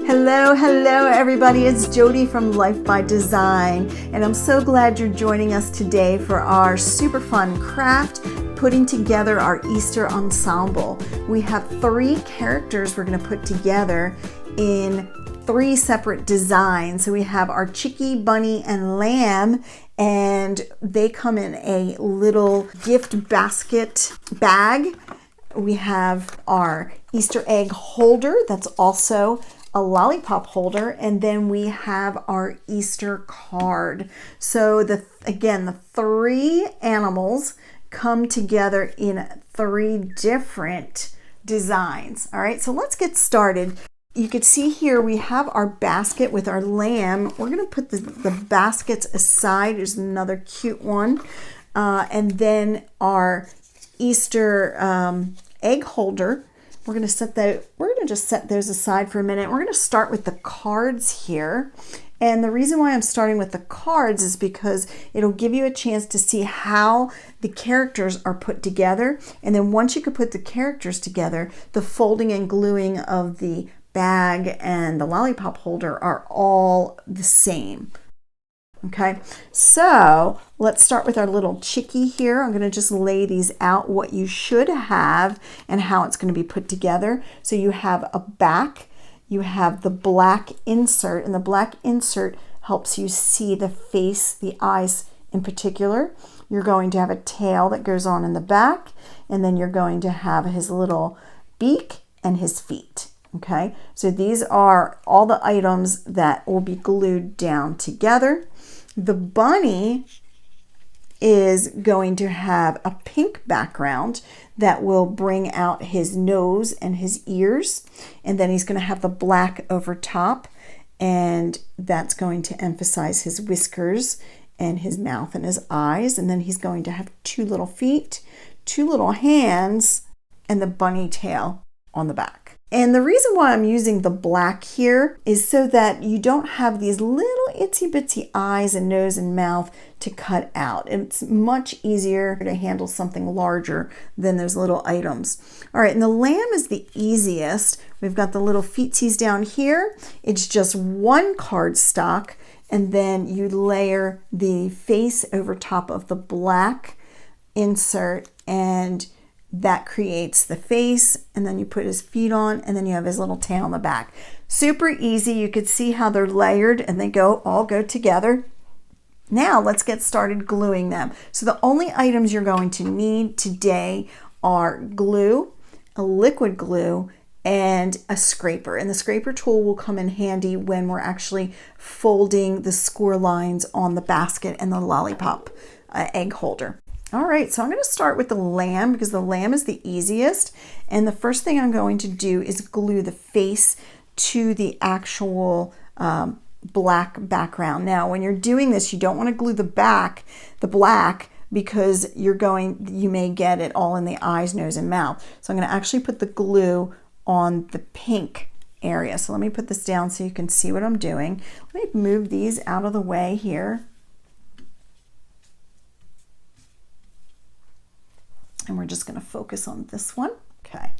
Hello everybody, it's Jody from Life by Design, and I'm so glad you're joining us today for our super fun craft, putting together our Easter ensemble. We have 3 characters we're going to put together in 3 separate designs. So we have our chickie, bunny, and lamb, and they come in a little gift basket bag. We have our Easter egg holder that's also a lollipop holder, and then we have our Easter card. So the 3 animals come together in 3 different designs. All right, so let's get started. You can see here we have our basket with our lamb. We're going to put the baskets aside. There's another cute one. And then our Easter egg holder. We're going to just set those aside for a minute. We're going to start with the cards here. And the reason why I'm starting with the cards is because it'll give you a chance to see how the characters are put together. And then once you can put the characters together, the folding and gluing of the bag and the lollipop holder are all the same. Okay, so let's start with our little chickie here. I'm going to just lay these out, what you should have and how it's going to be put together. So you have a back, you have the black insert, and the black insert helps you see the face, the eyes in particular. You're going to have a tail that goes on in the back, and then you're going to have his little beak and his feet. Okay, so these are all the items that will be glued down together. The bunny is going to have a pink background that will bring out his nose and his ears, and then he's going to have the black over top, and that's going to emphasize his whiskers and his mouth and his eyes. And then he's going to have 2 little feet, 2 little hands, and the bunny tail on the back. And the reason why I'm using the black here is so that you don't have these little itsy bitsy eyes and nose and mouth to cut out. It's much easier to handle something larger than those little items. All right, and the lamb is the easiest. We've got the little feetsies down here. It's just 1 cardstock, and then you layer the face over top of the black insert, and that creates the face, and then you put his feet on, and then you have his little tail on the back. Super easy. You could see how they're layered and they all go together. Now let's get started gluing them. So the only items you're going to need today are glue, a liquid glue, and a scraper. And the scraper tool will come in handy when we're actually folding the score lines on the basket and the lollipop egg holder. All right, so I'm going to start with the lamb because the lamb is the easiest. And the first thing I'm going to do is glue the face to the actual black background. Now, when you're doing this, you don't want to glue the black, because you may get it all in the eyes, nose, and mouth. So I'm going to actually put the glue on the pink area. So let me put this down so you can see what I'm doing. Let me move these out of the way here. And we're just going to focus on this one. Okay,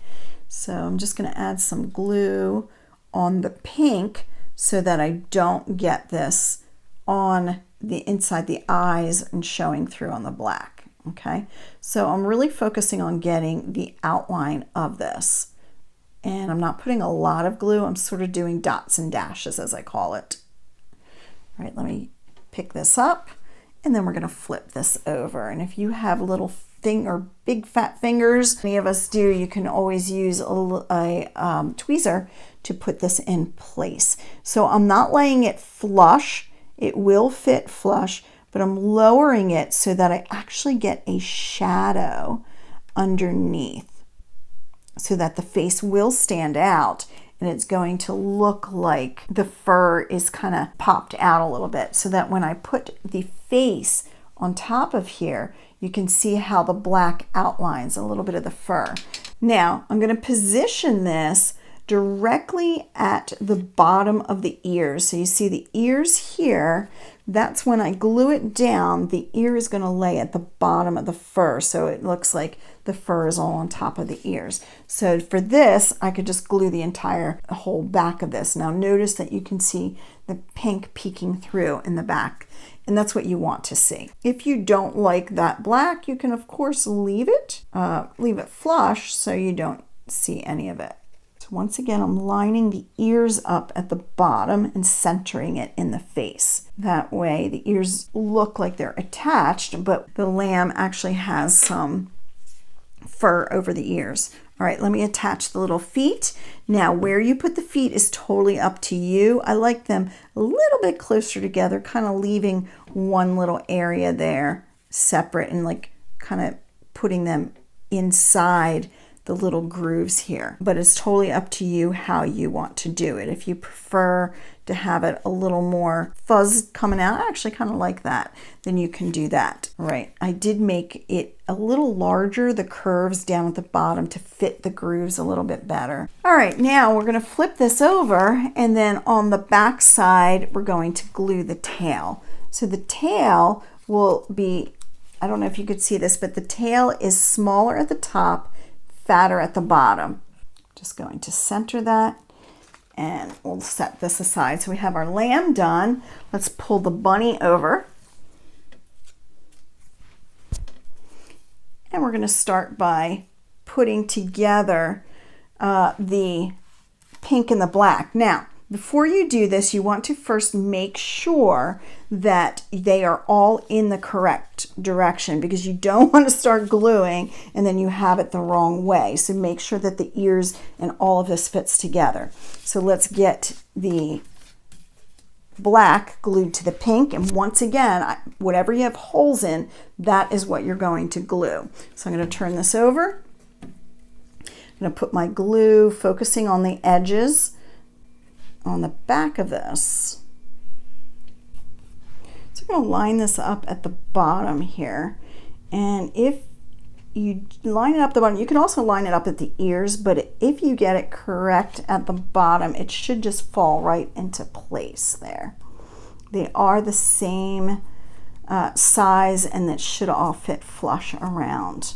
so I'm just going to add some glue on the pink so that I don't get this on the inside the eyes and showing through on the black. Okay, so I'm really focusing on getting the outline of this. And I'm not putting a lot of glue. I'm sort of doing dots and dashes, as I call it. All right, let me pick this up, and then we're going to flip this over. And if you have little big fat fingers, many of us do, you can always use a tweezer to put this in place. So I'm not laying it flush. It will fit flush, but I'm lowering it so that I actually get a shadow underneath so that the face will stand out, and it's going to look like the fur is kind of popped out a little bit, so that when I put the face on top of here, you can see how the black outlines a little bit of the fur. Now, I'm going to position this directly at the bottom of the ears. So you see the ears here, that's when I glue it down, the ear is going to lay at the bottom of the fur. So it looks like the fur is all on top of the ears. So for this, I could just glue the entire whole back of this. Now notice that you can see the pink peeking through in the back. And that's what you want to see. If you don't like that black, you can of course leave it flush so you don't see any of it. So once again, I'm lining the ears up at the bottom and centering it in the face. That way the ears look like they're attached, but the lamb actually has some fur over the ears. All right, let me attach the little feet. Now, where you put the feet is totally up to you. I like them a little bit closer together, kind of leaving one little area there separate and like kind of putting them inside the little grooves here. But it's totally up to you how you want to do it. If you prefer to have it a little more fuzz coming out, I actually kind of like that, then you can do that. All right, I did make it a little larger, the curves down at the bottom, to fit the grooves a little bit better. All right, now we're going to flip this over, and then on the back side we're going to glue the tail. So the tail will be, I don't know if you could see this, but the tail is smaller at the top, fatter at the bottom. Just going to center that, and we'll set this aside. So we have our lamb done. Let's pull the bunny over. And we're going to start by putting together the pink and the black. Now, before you do this, you want to first make sure that they are all in the correct direction, because you don't want to start gluing and then you have it the wrong way. So make sure that the ears and all of this fits together. So let's get the black glued to the pink, and once again, whatever you have holes in, that is what you're going to glue. So I'm going to turn this over. I'm going to put my glue focusing on the edges on the back of this. So I'm going to line this up at the bottom here, and if you line it up the bottom, you can also line it up at the ears, but if you get it correct at the bottom, it should just fall right into place there. They are the same size, and that should all fit flush around.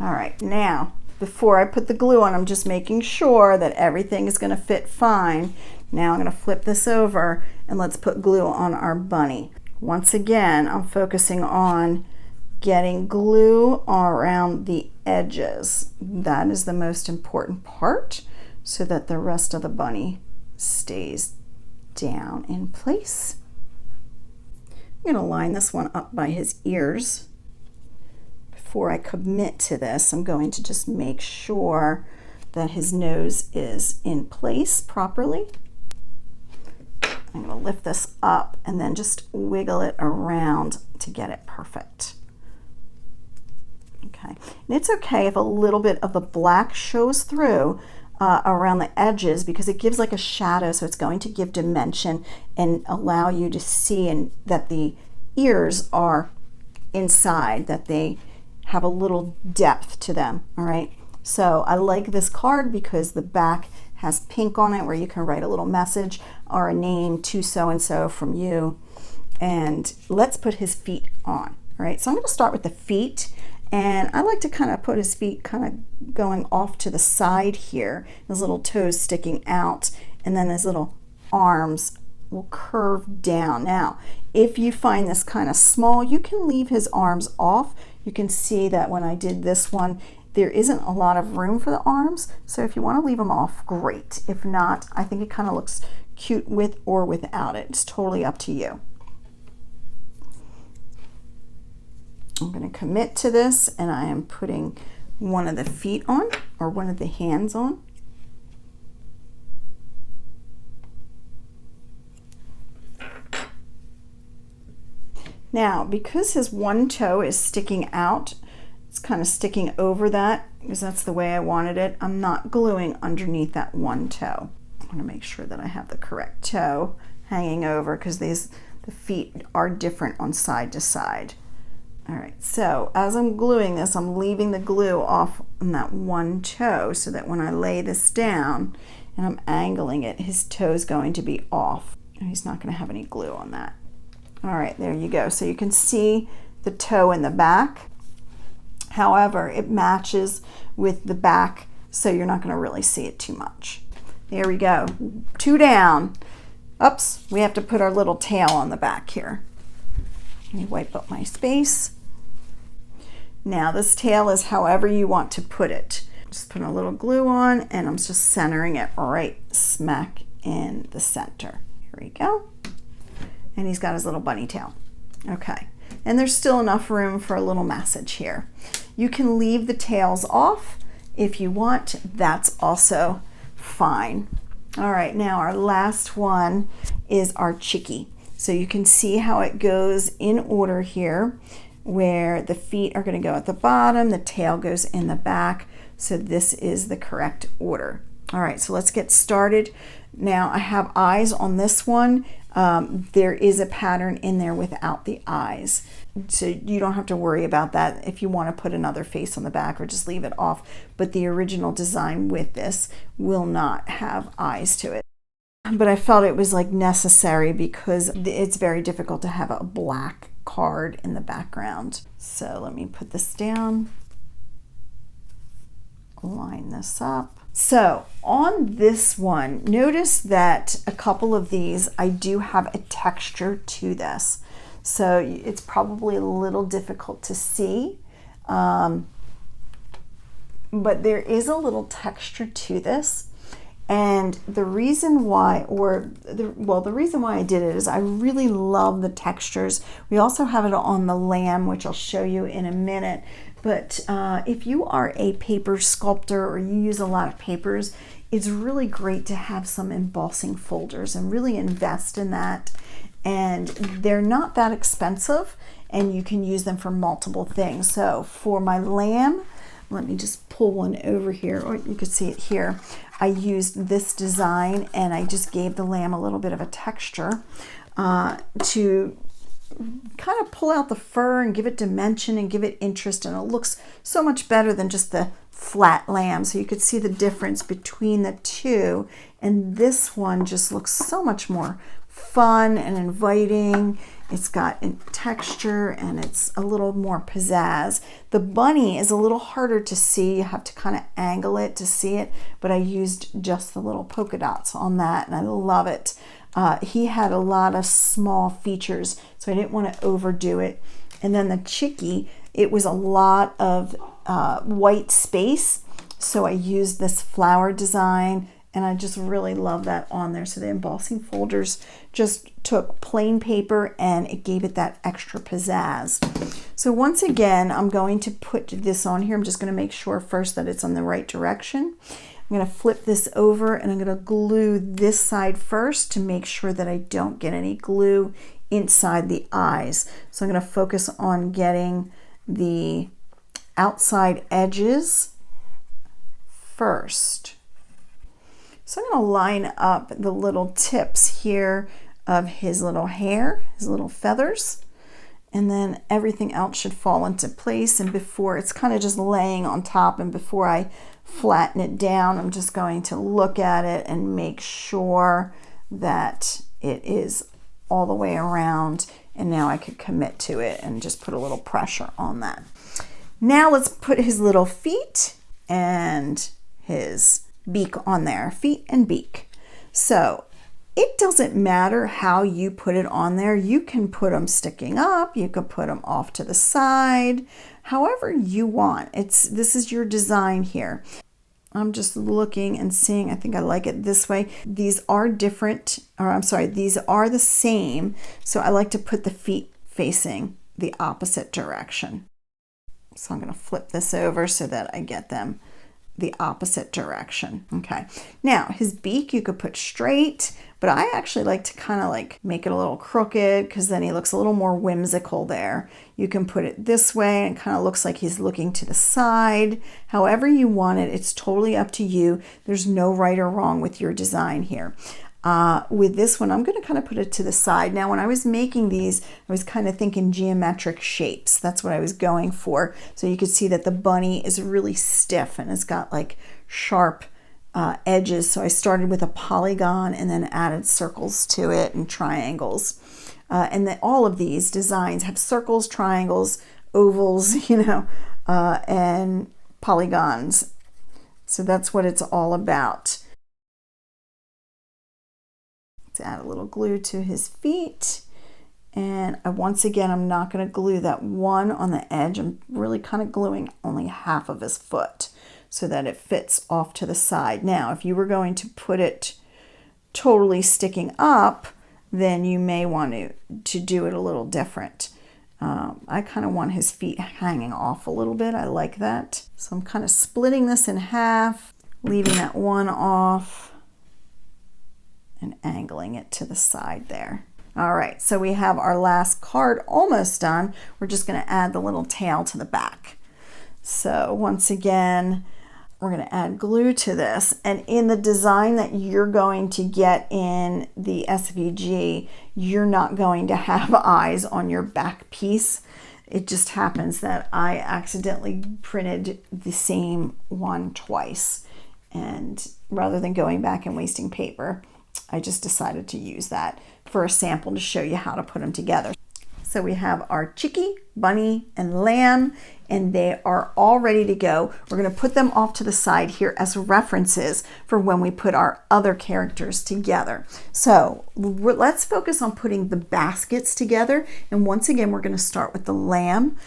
All right, now before I put the glue on, I'm just making sure that everything is going to fit fine. Now I'm going to flip this over, and let's put glue on our bunny. Once again, I'm focusing on getting glue around the edges. That is the most important part, so that the rest of the bunny stays down in place. I'm going to line this one up by his ears. Before I commit to this, I'm going to just make sure that his nose is in place properly. I'm going to lift this up and then just wiggle it around to get it perfect. Okay, and it's okay if a little bit of the black shows through around the edges, because it gives like a shadow, so it's going to give dimension and allow you to see and that the ears are inside, that they have a little depth to them. All right, so I like this card because the back has pink on it where you can write a little message or a name to so-and-so from you. And let's put his feet on. All right, so I'm going to start with the feet, and I like to kind of put his feet kind of going off to the side here, his little toes sticking out, and then his little arms will curve down. Now, if you find this kind of small, you can leave his arms off. You can see that when I did this one, there isn't a lot of room for the arms, so if you want to leave them off, great. If not, I think it kind of looks cute with or without it. It's totally up to you. I'm going to commit to this, and I am putting one of the feet on, or one of the hands on. Now, because his one toe is sticking out, it's kind of sticking over that, because that's the way I wanted it, I'm not gluing underneath that one toe. I'm going to make sure that I have the correct toe hanging over, because the feet are different on side to side. All right, so as I'm gluing this, I'm leaving the glue off on that one toe so that when I lay this down and I'm angling it, his toe is going to be off. And he's not going to have any glue on that. All right, there you go. So you can see the toe in the back. However, it matches with the back, so you're not going to really see it too much. There we go. 2 down. Oops, we have to put our little tail on the back here. Let me wipe up my space. Now this tail is however you want to put it. Just put a little glue on and I'm just centering it right smack in the center. Here we go. And he's got his little bunny tail. Okay, and there's still enough room for a little message here. You can leave the tails off if you want. That's also fine. All right, now our last one is our chickie. So you can see how it goes in order here, where the feet are going to go at the bottom, the tail goes in the back. So this is the correct order. All right, so let's get started. Now I have eyes on this one. There is a pattern in there without the eyes. So you don't have to worry about that if you want to put another face on the back or just leave it off. But the original design with this will not have eyes to it. But I felt it was like necessary because it's very difficult to have a black card in the background. So let me put this down, line this up. So on this one, notice that a couple of these, I do have a texture to this. So it's probably a little difficult to see, but there is a little texture to this. And the reason why, the reason why I did it is I really love the textures. We also have it on the lamb, which I'll show you in a minute. But if you are a paper sculptor or you use a lot of papers, it's really great to have some embossing folders and really invest in that. And they're not that expensive and you can use them for multiple things. So for my lamb, let me just pull one over here, or you could see it here. I used this design and I just gave the lamb a little bit of a texture to kind of pull out the fur and give it dimension and give it interest, and it looks so much better than just the flat lamb. So you could see the difference between the two, and this one just looks so much more fun and inviting. It's got a texture and it's a little more pizzazz. The bunny is a little harder to see. You have to kind of angle it to see it, but I used just the little polka dots on that and I love it. He had a lot of small features, so I didn't want to overdo it. And then the chickie, it was a lot of white space, so I used this flower design and I just really love that on there. So the embossing folders just took plain paper and it gave it that extra pizzazz. So once again, I'm going to put this on here. I'm just going to make sure first that it's on the right direction. I'm going to flip this over and I'm going to glue this side first to make sure that I don't get any glue inside the eyes. So I'm going to focus on getting the outside edges first. So I'm going to line up the little tips here of his little hair, his little feathers, and then everything else should fall into place. And before, it's kind of just laying on top, and before I flatten it down, I'm just going to look at it and make sure that it is all the way around, and now I could commit to it and just put a little pressure on that. Now let's put his little feet and his beak on there, feet and beak. So it doesn't matter how you put it on there. You can put them sticking up, you can put them off to the side, however you want. This is your design here. I'm just looking and seeing, I think I like it this way. These are different, or I'm sorry, these are the same. So I like to put the feet facing the opposite direction. So I'm going to flip this over so that I get them the opposite direction. Okay, now his beak you could put straight, but I actually like to kind of like make it a little crooked because then he looks a little more whimsical there. You can put it this way and it kind of looks like he's looking to the side. However you want it, it's totally up to you. There's no right or wrong with your design here. With this one, I'm going to kind of put it to the side. Now, when I was making these, I was kind of thinking geometric shapes. That's what I was going for. So you can see that the bunny is really stiff and it's got like sharp edges. So I started with a polygon and then added circles to it and triangles. And then all of these designs have circles, triangles, ovals, you know, and polygons. So that's what it's all about. Let's add a little glue to his feet. And once again, I'm not going to glue that one on the edge. I'm really kind of gluing only half of his foot so that it fits off to the side. Now, if you were going to put it totally sticking up, then you may want to do it a little different. I kind of want his feet hanging off a little bit. I like that. So I'm kind of splitting this in half, leaving that one off and angling it to the side there. All right, so we have our last card almost done. We're just going to add the little tail to the back. So once again, we're going to add glue to this, and in the design that you're going to get in the SVG, you're not going to have eyes on your back piece. It just happens that I accidentally printed the same one twice, and rather than going back and wasting paper, I just decided to use that for a sample to show you how to put them together. So we have our chickie, bunny, and lamb, and they are all ready to go. We're going to put them off to the side here as references for when we put our other characters together. So let's focus on putting the baskets together. And once again, we're going to start with the lamb,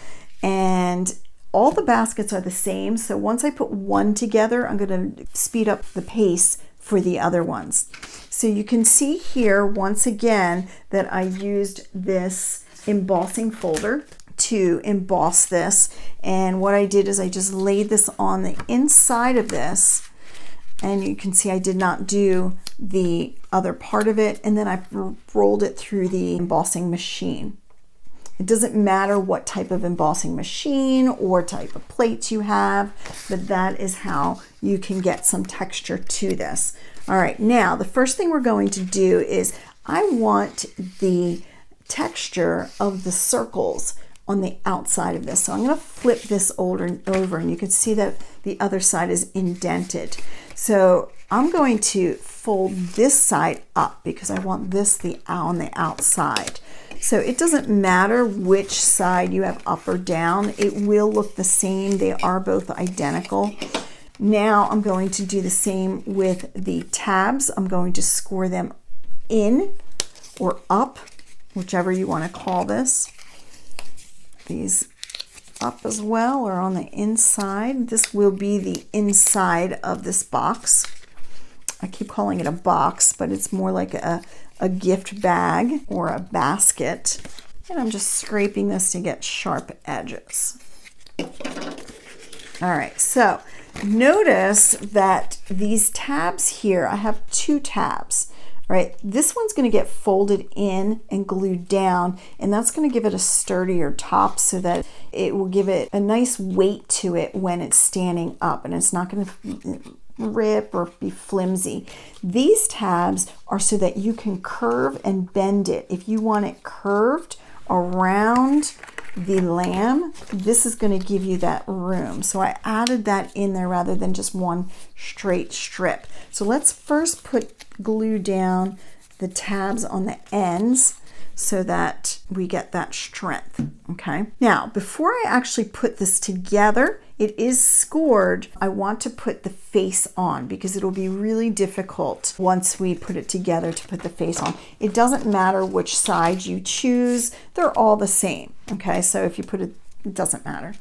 and all the baskets are the same. So once I put one together, I'm going to speed up the pace for the other ones. So you can see here once again that I used this embossing folder to emboss this, and what I did is I just laid this on the inside of this, and you can see I did not do the other part of it, and then I rolled it through the embossing machine. It doesn't matter what type of embossing machine or type of plates you have, but that is how you can get some texture to this. All right, now the first thing we're going to do is I want the texture of the circles on the outside of this. So I'm going to flip this over, and you can see that the other side is indented. So I'm going to fold this side up because I want this on the outside. So it doesn't matter which side you have up or down, it will look the same. They are both identical. Now I'm going to do the same with the tabs. I'm going to score them in or up, whichever you want to call this. These up as well or on the inside. This will be the inside of this box. I keep calling it a box, but it's more like a gift bag or a basket. And I'm just scraping this to get sharp edges. All right, so notice that these tabs here, I have two tabs. Right, this one's going to get folded in and glued down, and that's going to give it a sturdier top so that it will give it a nice weight to it when it's standing up, and it's not going to rip or be flimsy. These tabs are so that you can curve and bend it. If you want it curved around the lamb, this is going to give you that room. So I added that in there rather than just one straight strip. So let's first glue down the tabs on the ends so that we get that strength. Okay, now before I actually put this together, it is scored. I want to put the face on because it'll be really difficult once we put it together to put the face on. It doesn't matter which side you choose, they're all the same. Okay, so if you put it doesn't matter.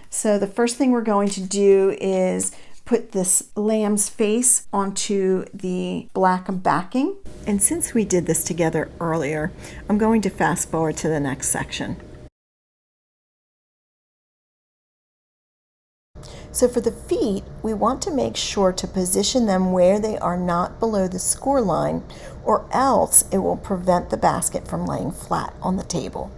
So the first thing we're going to do is put this lamb's face onto the black backing. And since we did this together earlier, I'm going to fast forward to the next section. So for the feet, we want to make sure to position them where they are not below the score line, or else it will prevent the basket from laying flat on the table.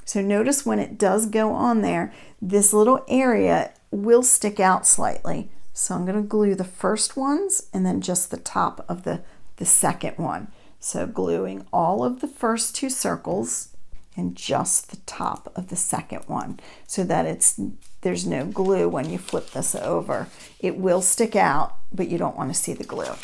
So notice when it does go on there, this little area will stick out slightly. So I'm going to glue the first ones and then just the top of the the second one. So gluing all of the first 2 circles and just the top of the second one so that there's no glue when you flip this over. It will stick out, but you don't want to see the glue.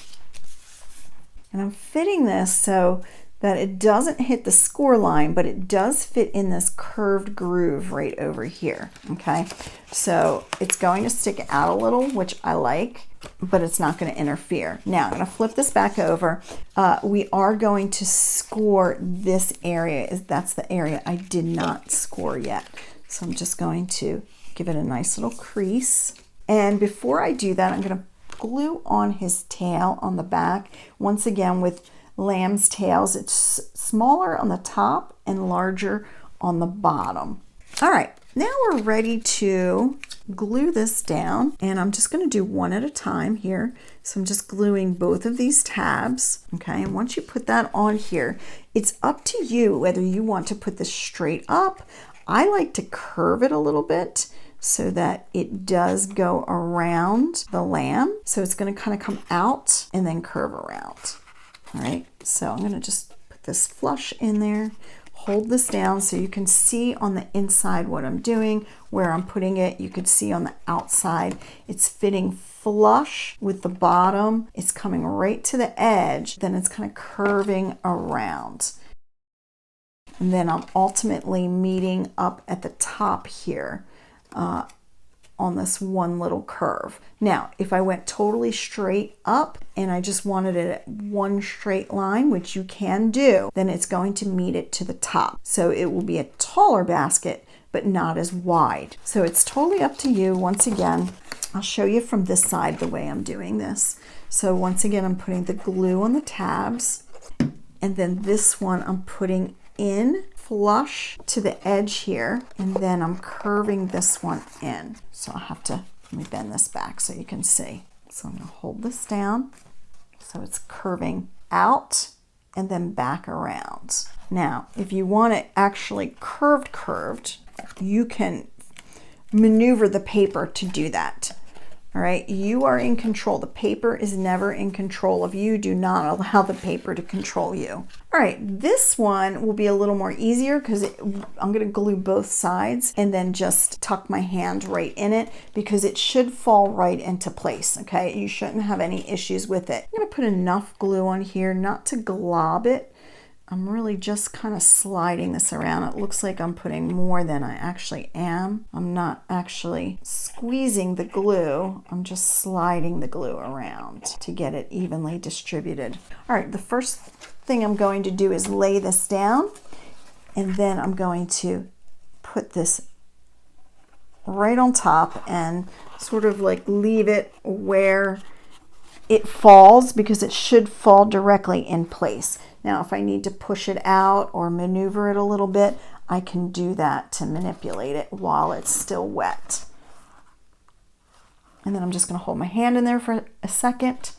And I'm fitting this so that it doesn't hit the score line, but it does fit in this curved groove right over here, okay? So it's going to stick out a little, which I like, but it's not going to interfere. Now I'm going to flip this back over. We are going to score this area. That's the area I did not score yet. So I'm just going to give it a nice little crease. And before I do that, I'm going to glue on his tail on the back. Once again, with lamb's tails, it's smaller on the top and larger on the bottom. All right, now we're ready to glue this down, and I'm just going to do one at a time here. So I'm just gluing both of these tabs, okay? And once you put that on here, it's up to you whether you want to put this straight up. I like to curve it a little bit so that it does go around the lamb. So it's going to kind of come out and then curve around. All right, so I'm going to just put this flush in there, hold this down so you can see on the inside what I'm doing, where I'm putting it. You could see on the outside, it's fitting flush with the bottom. It's coming right to the edge, then it's kind of curving around. And then I'm ultimately meeting up at the top here on this one little curve. Now, if I went totally straight up and I just wanted it at one straight line, which you can do, then it's going to meet it to the top. So it will be a taller basket, but not as wide. So it's totally up to you. Once again, I'll show you from this side the way I'm doing this. So once again, I'm putting the glue on the tabs, and then this one I'm putting in flush to the edge here, and then I'm curving this one in. So I'll have to, let me bend this back so you can see. So I'm going to hold this down so it's curving out and then back around. Now, if you want it actually curved, you can maneuver the paper to do that. All right, you are in control. The paper is never in control of you. Do not allow the paper to control you. All right, this one will be a little more easier because I'm going to glue both sides and then just tuck my hand right in it because it should fall right into place, okay? You shouldn't have any issues with it. I'm going to put enough glue on here not to glob it. I'm really just kind of sliding this around. It looks like I'm putting more than I actually am. I'm not actually squeezing the glue. I'm just sliding the glue around to get it evenly distributed. All right, the first thing I'm going to do is lay this down, and then I'm going to put this right on top and sort of like leave it where it falls because it should fall directly in place. Now, if I need to push it out or maneuver it a little bit, I can do that to manipulate it while it's still wet. And then I'm just going to hold my hand in there for a second,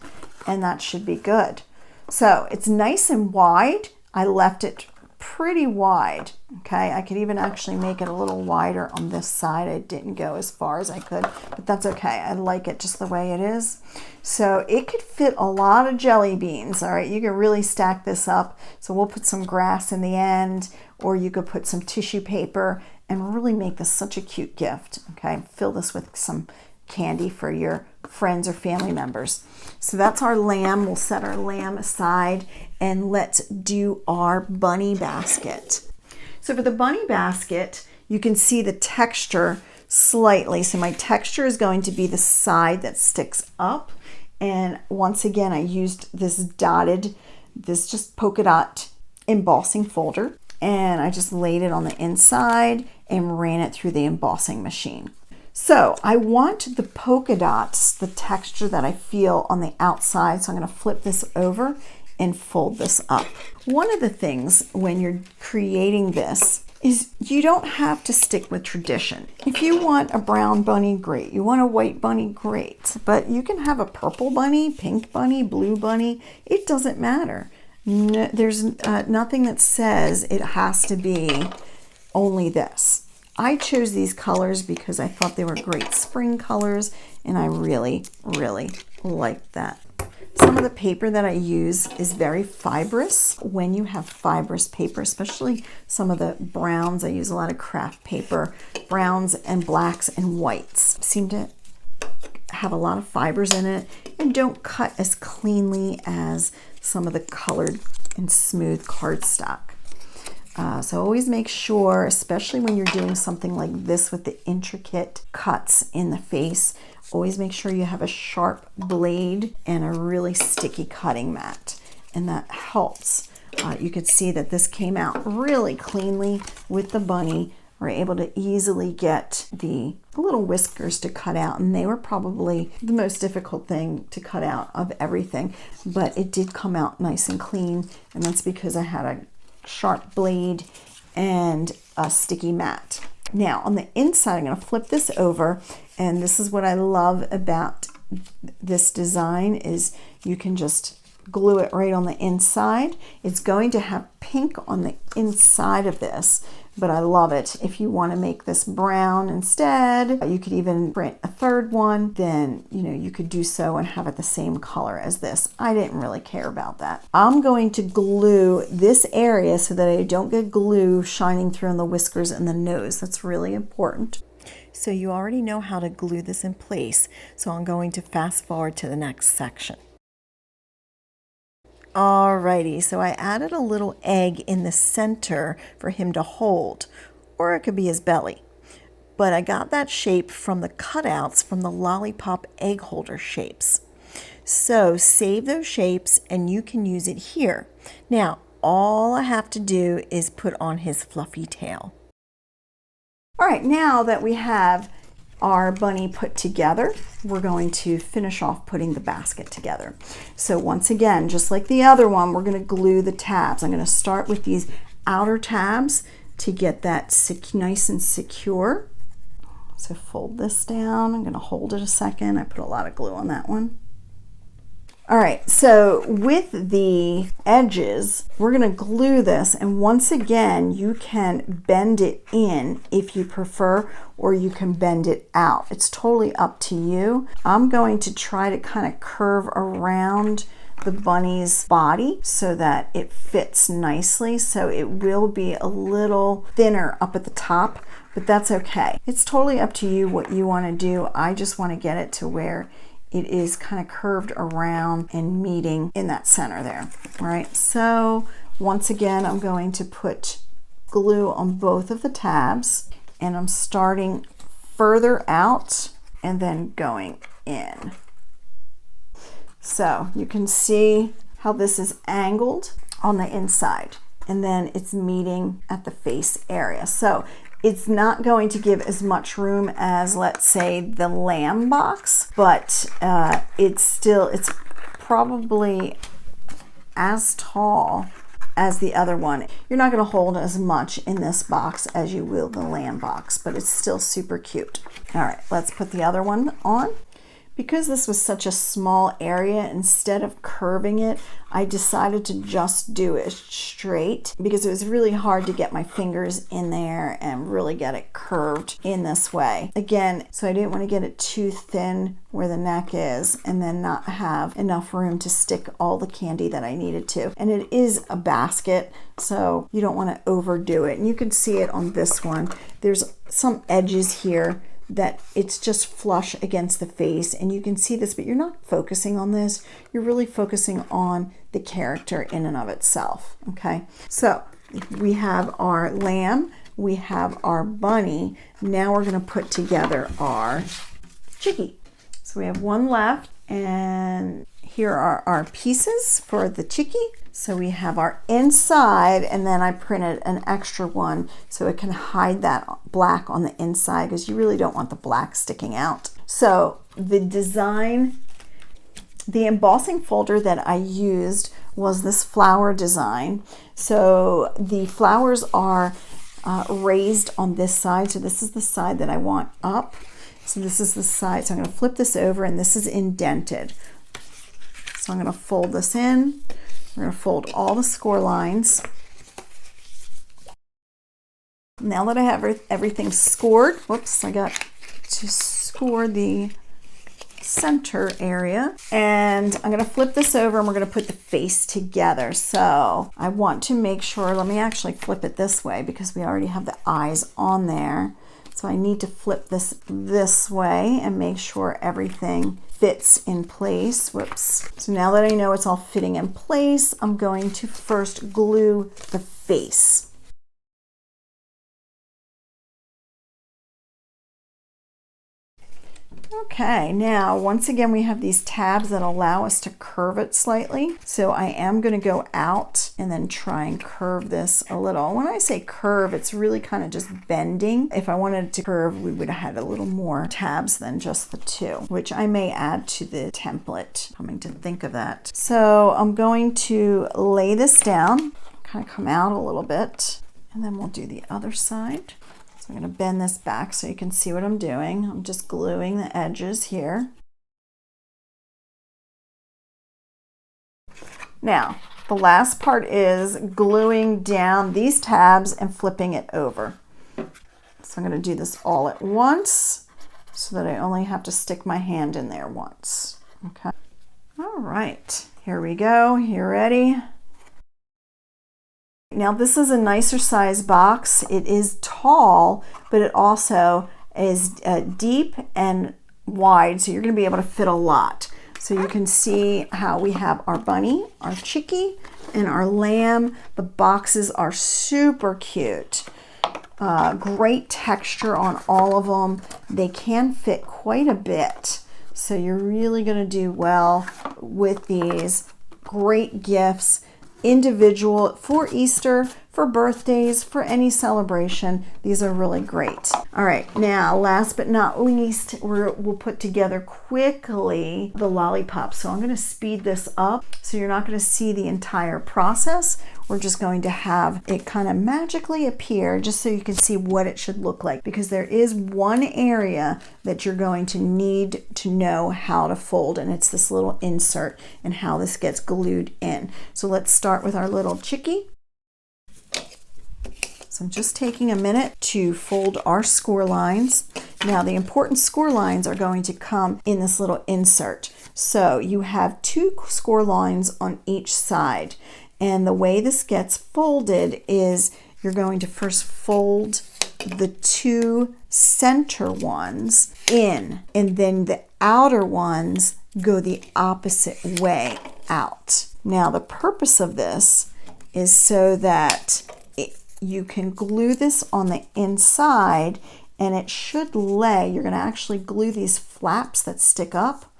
and that should be good. So it's nice and wide. I left it pretty wide, okay? I could even actually make it a little wider on this side. I didn't go as far as I could, but that's okay. I like it just the way it is. So it could fit a lot of jelly beans, all right? You can really stack this up. So we'll put some grass in the end, or you could put some tissue paper and really make this such a cute gift, okay? Fill this with some candy for your friends or family members. So that's our lamb. We'll set our lamb aside and let's do our bunny basket. So for the bunny basket, you can see the texture slightly. So my texture is going to be the side that sticks up. And once again, I used this just polka dot embossing folder, and I just laid it on the inside and ran it through the embossing machine. So I want the polka dots, the texture that I feel on the outside. So I'm going to flip this over and fold this up. One of the things when you're creating this is you don't have to stick with tradition. If you want a brown bunny, great. You want a white bunny, great. But you can have a purple bunny, pink bunny, blue bunny. It doesn't matter. No, there's nothing that says it has to be only this. I chose these colors because I thought they were great spring colors, and I really, really liked that. So some of the paper that I use is very fibrous. When you have fibrous paper, especially some of the browns, I use a lot of craft paper, browns and blacks and whites seem to have a lot of fibers in it and don't cut as cleanly as some of the colored and smooth cardstock. So always make sure, especially when you're doing something like this with the intricate cuts in the face, always make sure you have a sharp blade and a really sticky cutting mat, and that helps. You could see that this came out really cleanly with the bunny. We're able to easily get the little whiskers to cut out, and they were probably the most difficult thing to cut out of everything, but it did come out nice and clean, and that's because I had a sharp blade and a sticky mat. Now on the inside, I'm going to flip this over, and this is what I love about this design is you can just glue it right on the inside. It's going to have pink on the inside of this, but I love it. If you want to make this brown instead, you could even print a third one, then you could do so and have it the same color as this. I didn't really care about that. I'm going to glue this area so that I don't get glue shining through on the whiskers and the nose. That's really important. So you already know how to glue this in place, so I'm going to fast forward to the next section. Alrighty, so I added a little egg in the center for him to hold, or it could be his belly. But I got that shape from the cutouts from the lollipop egg holder shapes. So save those shapes and you can use it here. Now, all I have to do is put on his fluffy tail. Alright, now that we have our bunny put together, we're going to finish off putting the basket together. So once again, just like the other one, we're going to glue the tabs. I'm going to start with these outer tabs to get that nice and secure. So fold this down. I'm going to hold it a second. I put a lot of glue on that one. All right, so with the edges, we're going to glue this, and once again, you can bend it in if you prefer, or you can bend it out. It's totally up to you. I'm going to try to kind of curve around the bunny's body so that it fits nicely, so it will be a little thinner up at the top, but that's okay. It's totally up to you what you want to do. I just want to get it to where it is kind of curved around and meeting in that center there. All right, so once again, I'm going to put glue on both of the tabs, and I'm starting further out and then going in. So you can see how this is angled on the inside, and then it's meeting at the face area. So it's not going to give as much room as, let's say, the lamb box, but it's probably as tall as the other one. You're not going to hold as much in this box as you will the lamb box, but it's still super cute. All right, let's put the other one on. Because this was such a small area, instead of curving it, I decided to just do it straight because it was really hard to get my fingers in there and really get it curved in this way. Again, so I didn't want to get it too thin where the neck is and then not have enough room to stick all the candy that I needed to. And it is a basket, so you don't want to overdo it. And you can see it on this one. There's some edges here that it's just flush against the face, and you can see this, but you're not focusing on this. You're really focusing on the character in and of itself. Okay, so we have our lamb, we have our bunny. Now we're going to put together our chickie. So we have one left, and here are our pieces for the chickie. So we have our inside, and then I printed an extra one so it can hide that black on the inside because you really don't want the black sticking out. So the design, the embossing folder that I used was this flower design. So the flowers are raised on this side. So this is the side that I want up. So this is the side. So I'm going to flip this over, and this is indented. So I'm going to fold this in. We're going to fold all the score lines. Now that I have everything scored, whoops, I got to score the center area. And I'm going to flip this over and we're going to put the face together. So I want to make sure, let me actually flip it this way because we already have the eyes on there. So I need to flip this way and make sure everything fits in place. Whoops. So now that I know it's all fitting in place, I'm going to first glue the face. Okay, now once again we have these tabs that allow us to curve it slightly. So I am going to go out and then try and curve this a little. When I say curve, it's really kind of just bending. If I wanted to curve, we would have had a little more tabs than just the two, which I may add to the template, coming to think of that. So I'm going to lay this down, kind of come out a little bit, and then we'll do the other side. So I'm going to bend this back so you can see what I'm doing. I'm just gluing the edges here. Now, the last part is gluing down these tabs and flipping it over. So I'm going to do this all at once so that I only have to stick my hand in there once. Okay. All right, here we go. You ready? Now this is a nicer size box. It is tall, but it also is deep and wide, so you're going to be able to fit a lot. So you can see how we have our bunny, our chickie, and our lamb. The boxes are super cute. Great texture on all of them. They can fit quite a bit, so you're really going to do well with these. Great gifts. Individual for Easter, for birthdays, for any celebration. These are really great. All right, now last but not least, we'll put together quickly the lollipop. So I'm going to speed this up so you're not going to see the entire process. We're just going to have it kind of magically appear just so you can see what it should look like, because there is one area that you're going to need to know how to fold, and it's this little insert and how this gets glued in. So let's start with our little chickie. So I'm just taking a minute to fold our score lines. Now the important score lines are going to come in this little insert. So you have 2 score lines on each side. And the way this gets folded is you're going to first fold the 2 center ones in, and then the outer ones go the opposite way out. Now the purpose of this is so that you can glue this on the inside, and it should lay. You're going to actually glue these flaps that stick up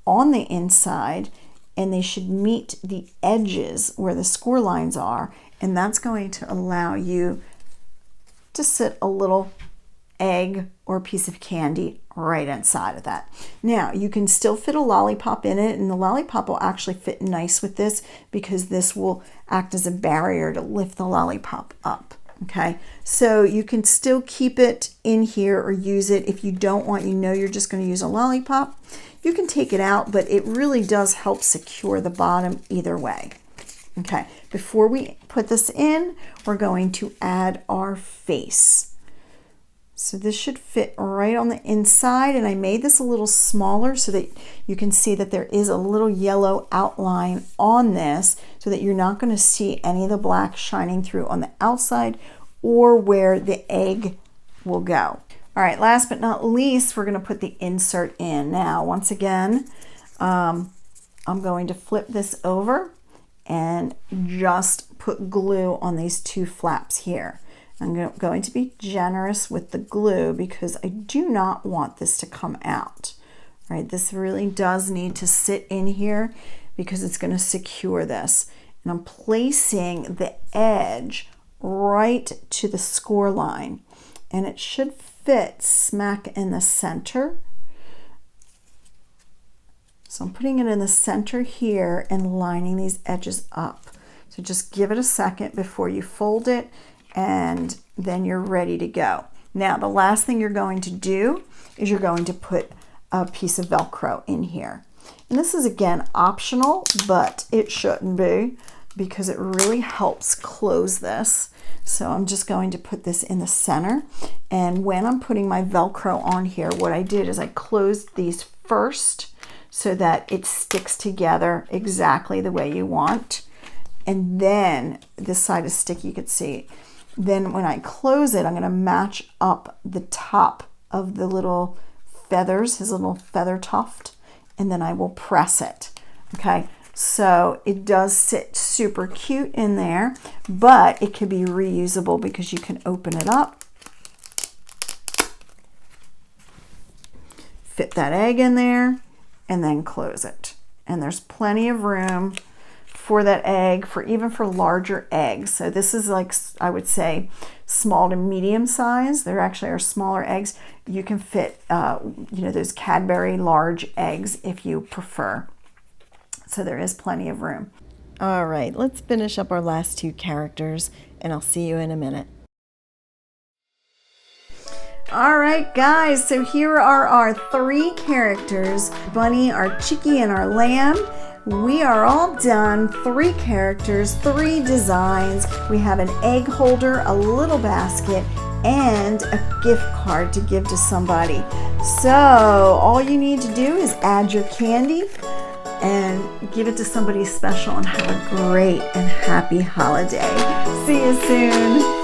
on the inside, and they should meet the edges where the score lines are, and that's going to allow you to sit a little egg or a piece of candy right inside of that. Now you can still fit a lollipop in it, and the lollipop will actually fit nice with this because this will act as a barrier to lift the lollipop up. Okay, so you can still keep it in here or use it if you don't want, you're just going to use a lollipop. You can take it out, but it really does help secure the bottom either way. Okay, before we put this in, we're going to add our face. So this should fit right on the inside, and I made this a little smaller so that you can see that there is a little yellow outline on this, so that you're not going to see any of the black shining through on the outside or where the egg will go. All right, last but not least, we're going to put the insert in. Now, once again, I'm going to flip this over and just put glue on these 2 flaps here. I'm going to be generous with the glue because I do not want this to come out. All right, this really does need to sit in here because it's going to secure this. And I'm placing the edge right to the score line, and it should fit smack in the center. So I'm putting it in the center here and lining these edges up. So just give it a second before you fold it, and then you're ready to go. Now the last thing you're going to do is you're going to put a piece of Velcro in here. And this is again optional, but it shouldn't be because it really helps close this. So I'm just going to put this in the center. And when I'm putting my Velcro on here, what I did is I closed these first so that it sticks together exactly the way you want. And then this side is sticky, you can see. Then when I close it, I'm going to match up the top of the little feathers, his little feather tuft, and then I will press it. Okay, so it does sit super cute in there, but it can be reusable because you can open it up, fit that egg in there, and then close it. And there's plenty of room for that egg, even for larger eggs. So this is like, I would say, small to medium size. There actually are smaller eggs. You can fit, those Cadbury large eggs if you prefer. So there is plenty of room. All right, let's finish up our last two characters, and I'll see you in a minute. All right, guys, so here are our three characters, Bunny, our Chickie, and our Lamb. We are all done. 3 characters, 3 designs. We have an egg holder, a little basket, and a gift card to give to somebody. So all you need to do is add your candy and give it to somebody special, and have a great and happy holiday. See you soon.